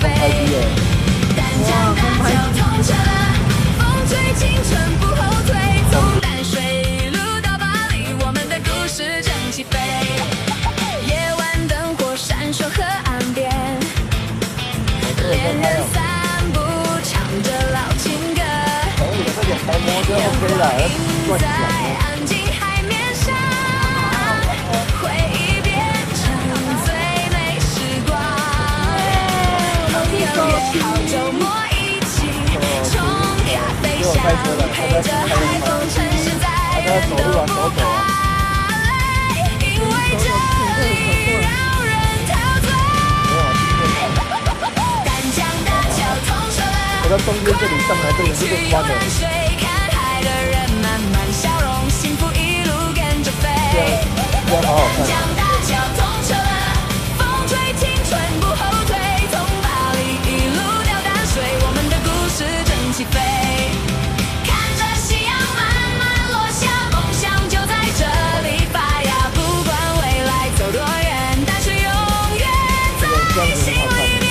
飞。淡江大桥通车了，风吹青春不后退。从淡水一路到巴黎，我们的故事正起飞。夜晚灯火闪烁河岸边，恋人散步唱着老情歌。影在安静海面上，回忆变成最美时光。朋友约好周末一起冲咖啡香，陪着海风沉浸在人都不怕累，因为这里让人陶醉。淡江大桥通车了，我到中间这里上来，这里是个关的。幸福一路跟着飞，淡江大桥通车了，风吹青春不后退。从巴黎一路到淡水，我们的故事正起飞。看着夕阳慢慢落下，梦想就在这里发芽。不管未来走多远，淡水永远在心里面。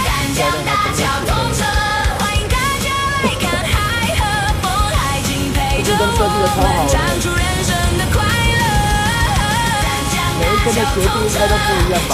淡江大桥通车了，欢迎大家来看海和风海景陪着我们唱出人生的快乐。每一个的决定应该都不一样吧。